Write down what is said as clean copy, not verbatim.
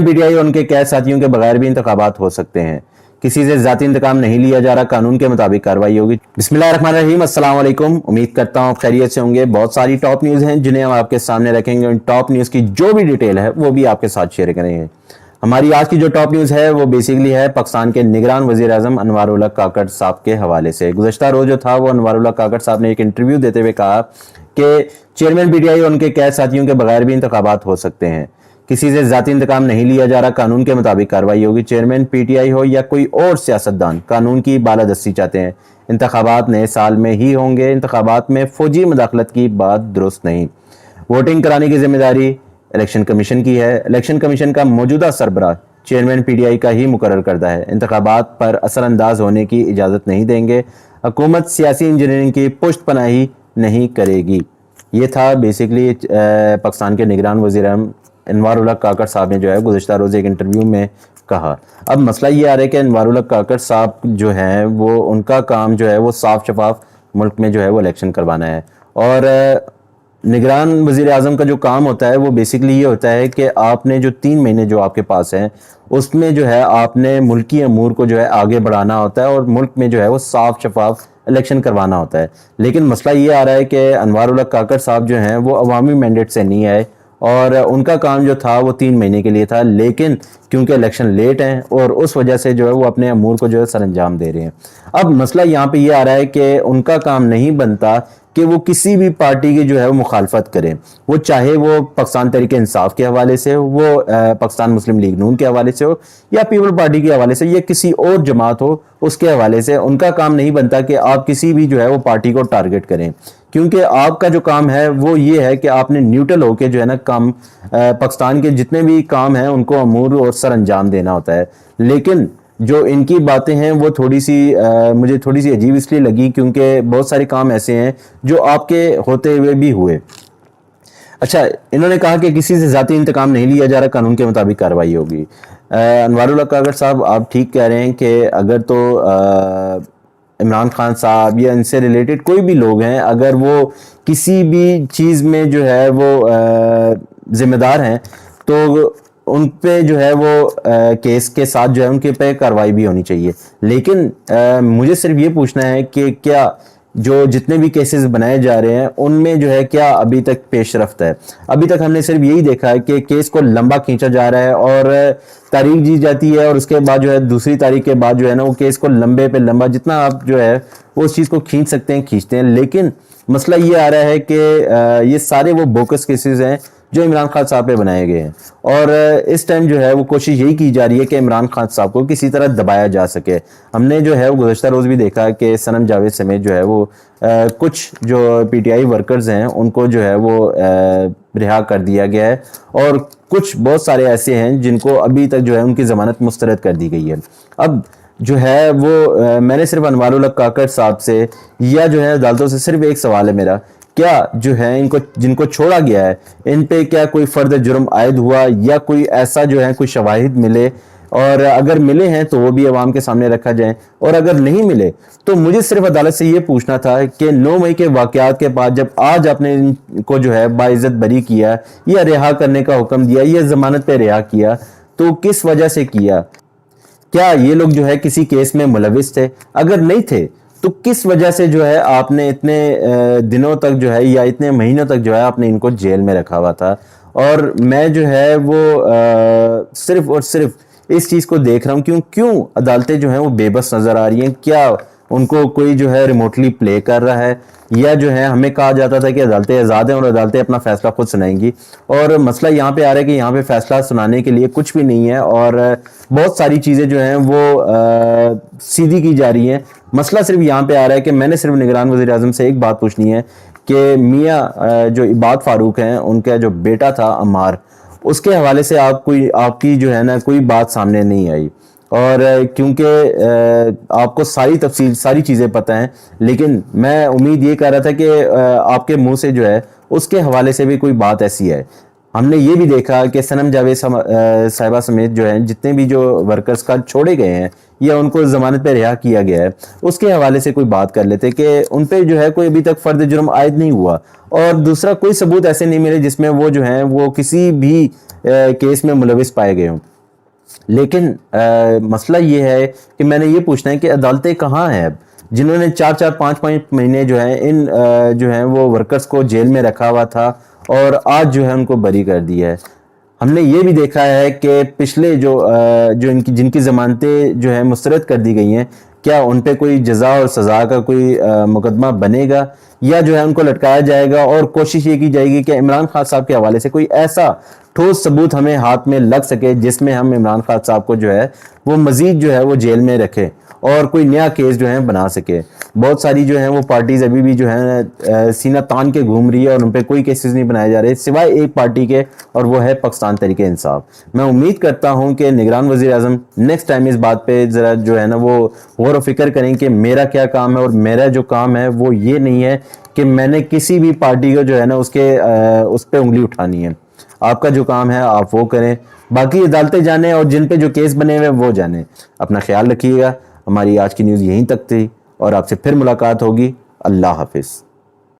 P T I اور ان کے قید ساتھیوں کے بغیر بھی انتخابات ہو سکتے ہیں. کسی سے ذاتی انتقام نہیں لیا جا رہا, قانون کے مطابق کارروائی ہوگی. بسم اللہ الرحمن الرحیم. السلام علیکم. امید کرتا ہوں خیریت سے ہوں گے. بہت ساری ٹاپ نیوز ہیں جنہیں ہم آپ کے سامنے رکھیں گے. ان ٹاپ نیوز کی جو بھی ڈیٹیل ہے وہ بھی آپ کے ساتھ شیئر کریں گے. ہماری آج کی جو ٹاپ نیوز ہے وہ بیسیکلی ہے پاکستان کے نگران وزیر اعظم انوار الحق کاکڑ صاحب کے حوالے سے. گزشتہ روز جو تھا وہ انوار الحق کاکڑ صاحب نے ایک انٹرویو دیتے ہوئے کہا کہ چیئرمین پی ٹی آئی اور ان کے قید ساتھیوں کے بغیر بھی انتخابات ہو سکتے ہیں. کسی سے ذاتی انتقام نہیں لیا جا رہا, قانون کے مطابق کارروائی ہوگی. چیئرمین پی ٹی آئی ہو یا کوئی اور سیاستدان قانون کی بالادستی چاہتے ہیں. انتخابات نئے سال میں ہی ہوں گے. انتخابات میں فوجی مداخلت کی بات درست نہیں. ووٹنگ کرانے کی ذمہ داری الیکشن کمیشن کی ہے. الیکشن کمیشن کا موجودہ سربراہ چیئرمین پی ٹی آئی کا ہی مقرر کردہ ہے. انتخابات پر اثر انداز ہونے کی اجازت نہیں دیں گے. حکومت سیاسی انجینئرنگ کی پشت پناہی نہیں کرے گی. یہ تھا بیسیکلی پاکستان کے نگران وزیر اعظم انوار الحق کاکڑ صاحب نے جو ہے گزشتہ روز ایک انٹرویو میں کہا. اب مسئلہ یہ آ رہا ہے کہ انوار الحق کاکڑ صاحب جو ہیں وہ ان کا کام جو ہے وہ صاف شفاف ملک میں جو ہے وہ الیکشن کروانا ہے. اور نگران وزیر اعظم کا جو کام ہوتا ہے وہ بیسیکلی یہ ہوتا ہے کہ آپ نے جو 3 مہینے جو آپ کے پاس ہیں اس میں جو ہے آپ نے ملکی امور کو جو ہے آگے بڑھانا ہوتا ہے اور ملک میں جو ہے وہ صاف شفاف الیکشن کروانا ہوتا ہے. لیکن مسئلہ یہ آ رہا ہے کہ انوار الحق کاکڑ صاحب جو ہیں وہ عوامی مینڈیٹ سے نہیں آئے اور ان کا کام جو تھا وہ 3 مہینے کے لیے تھا. لیکن کیونکہ الیکشن لیٹ ہیں اور اس وجہ سے جو ہے وہ اپنے امور کو جو ہے سر انجام دے رہے ہیں. اب مسئلہ یہاں پہ یہ آ رہا ہے کہ ان کا کام نہیں بنتا کہ وہ کسی بھی پارٹی کی جو ہے وہ مخالفت کریں. وہ چاہے وہ پاکستان تحریک انصاف کے حوالے سے ہو, وہ پاکستان مسلم لیگ نون کے حوالے سے ہو, یا پیپل پارٹی کے حوالے سے, یا کسی اور جماعت ہو اس کے حوالے سے. ان کا کام نہیں بنتا کہ آپ کسی بھی جو ہے وہ پارٹی کو ٹارگٹ کریں, کیونکہ آپ کا جو کام ہے وہ یہ ہے کہ آپ نے نیوٹرل ہو کے جو ہے نا کام پاکستان کے جتنے بھی کام ہیں ان کو امور اور سر انجام دینا ہوتا ہے. لیکن جو ان کی باتیں ہیں وہ مجھے تھوڑی سی عجیب اس لیے لگی کیونکہ بہت سارے کام ایسے ہیں جو آپ کے ہوتے ہوئے بھی ہوئے. اچھا, انہوں نے کہا کہ کسی سے ذاتی انتقام نہیں لیا جا رہا, قانون کے مطابق کارروائی ہوگی. انوار الحق کاکڑ صاحب آپ ٹھیک کہہ رہے ہیں کہ اگر تو عمران خان صاحب یا ان سے ریلیٹڈ کوئی بھی لوگ ہیں, اگر وہ کسی بھی چیز میں جو ہے وہ ذمہ دار ہیں تو ان پہ جو ہے وہ کیس کے ساتھ جو ہے ان کے پہ کارروائی بھی ہونی چاہیے. لیکن مجھے صرف یہ پوچھنا ہے کہ کیا جو جتنے بھی کیسز بنائے جا رہے ہیں ان میں جو ہے کیا ابھی تک پیش رفت ہے؟ ابھی تک ہم نے صرف یہی دیکھا ہے کہ کیس کو لمبا کھینچا جا رہا ہے اور تاریخ دی جاتی ہے اور اس کے بعد جو ہے دوسری تاریخ کے بعد جو ہے نا وہ کیس کو لمبے پہ لمبا جتنا آپ جو ہے وہ اس چیز کو کھینچ سکتے ہیں کھینچتے ہیں. لیکن مسئلہ یہ آ رہا ہے کہ یہ سارے وہ بوکس کیسز ہیں جو عمران خان صاحب پہ بنائے گئے ہیں اور اس ٹائم جو ہے وہ کوشش یہی کی جا رہی ہے کہ عمران خان صاحب کو کسی طرح دبایا جا سکے. ہم نے جو ہے وہ گزشتہ روز بھی دیکھا کہ سنم جاوید سمیت جو ہے وہ کچھ جو پی ٹی آئی ورکرز ہیں ان کو جو ہے وہ رہا کر دیا گیا ہے اور کچھ بہت سارے ایسے ہیں جن کو ابھی تک جو ہے ان کی ضمانت مسترد کر دی گئی ہے. اب جو ہے وہ میں نے صرف انوار الحق کاکڑ صاحب سے یا جو ہے عدالتوں سے صرف ایک سوال ہے میرا, کیا جو ہے جن کو چھوڑا گیا ہے ان پہ کیا کوئی فرد جرم عائد ہوا یا کوئی ایسا جو ہے کوئی شواہد ملے, اور اگر ملے ہیں تو وہ بھی عوام کے سامنے رکھا جائیں, اور اگر نہیں ملے تو مجھے صرف عدالت سے یہ پوچھنا تھا کہ 9 مئی کے واقعات کے بعد جب آج آپ نے ان کو جو ہے باعزت بری کیا یا رہا کرنے کا حکم دیا یا ضمانت پہ رہا کیا تو کس وجہ سے کیا؟ کیا یہ لوگ جو ہے کسی کیس میں ملوث تھے؟ اگر نہیں تھے تو کس وجہ سے جو ہے آپ نے اتنے دنوں تک جو ہے یا اتنے مہینوں تک جو ہے آپ نے ان کو جیل میں رکھا ہوا تھا؟ اور میں جو ہے وہ صرف اور صرف اس چیز کو دیکھ رہا ہوں کیوں عدالتیں جو ہیں وہ بے بس نظر آ رہی ہیں. کیا ان کو کوئی جو ہے ریموٹلی پلے کر رہا ہے, یا جو ہے ہمیں کہا جاتا تھا کہ عدالتیں آزاد ہیں اور عدالتیں اپنا فیصلہ خود سنائیں گی, اور مسئلہ یہاں پہ آ رہا ہے کہ یہاں پہ فیصلہ سنانے کے لیے کچھ بھی نہیں ہے اور بہت ساری چیزیں جو ہیں وہ سیدھی کی جا رہی ہیں. مسئلہ صرف یہاں پہ آ رہا ہے کہ میں نے صرف نگران وزیر اعظم سے ایک بات پوچھنی ہے کہ میاں جو عباد فاروق ہیں ان کا جو بیٹا تھا عمار, اس کے حوالے سے آپ کی جو ہے نا کوئی بات سامنے نہیں آئی, اور کیونکہ آپ کو ساری تفصیل ساری چیزیں پتہ ہیں, لیکن میں امید یہ کر رہا تھا کہ آپ کے منہ سے جو ہے اس کے حوالے سے بھی کوئی بات ایسی ہے. ہم نے یہ بھی دیکھا کہ سنم جاوید صاحبہ سمیت جو ہیں جتنے بھی جو ورکرز کا چھوڑے گئے ہیں یا ان کو ضمانت پہ رہا کیا گیا ہے، اس کے حوالے سے کوئی بات کر لیتے کہ ان پہ جو ہے کوئی ابھی تک فرد جرم عائد نہیں ہوا، اور دوسرا کوئی ثبوت ایسے نہیں ملے جس میں وہ جو ہیں وہ کسی بھی کیس میں ملوث پائے گئے ہوں۔ لیکن مسئلہ یہ ہے کہ میں نے یہ پوچھنا ہے کہ عدالتیں کہاں ہیں اب، جنہوں نے 4-5 مہینے جو ہیں ان جو ہیں وہ ورکرز کو جیل میں رکھا ہوا تھا اور آج جو ہے ان کو بری کر دیا ہے۔ ہم نے یہ بھی دیکھا ہے کہ پچھلے جن کی ضمانتیں جو ہیں مسترد کر دی گئی ہیں، کیا ان پہ کوئی جزا اور سزا کا کوئی مقدمہ بنے گا، یا جو ہے ان کو لٹکایا جائے گا، اور کوشش یہ کی جائے گی کہ عمران خان صاحب کے حوالے سے کوئی ایسا ٹھوس ثبوت ہمیں ہاتھ میں لگ سکے جس میں ہم عمران خان صاحب کو جو ہے وہ مزید جو ہے وہ جیل میں رکھے اور کوئی نیا کیس جو ہے بنا سکے۔ بہت ساری جو ہیں وہ پارٹیز ابھی بھی جو ہیں سینہ تان کے گھوم رہی ہے اور ان پہ کوئی کیسز نہیں بنائے جا رہے سوائے ایک پارٹی کے، اور وہ ہے پاکستان تحریک انصاف۔ میں امید کرتا ہوں کہ نگران وزیر اعظم نیکسٹ ٹائم اس بات پہ ذرا جو ہے نا وہ غور و فکر کریں کہ میرا کیا کام ہے، اور میرا جو کام ہے وہ یہ نہیں ہے کہ میں نے کسی بھی پارٹی کو جو ہے نا اس پہ انگلی اٹھانی ہے۔ آپ کا جو کام ہے آپ وہ کریں، باقی عدالتیں جانیں اور جن پہ جو کیس بنے ہوئے وہ جانیں۔ اپنا خیال رکھیے گا۔ ہماری آج کی نیوز یہیں تک تھی، اور آپ سے پھر ملاقات ہوگی۔ اللہ حافظ۔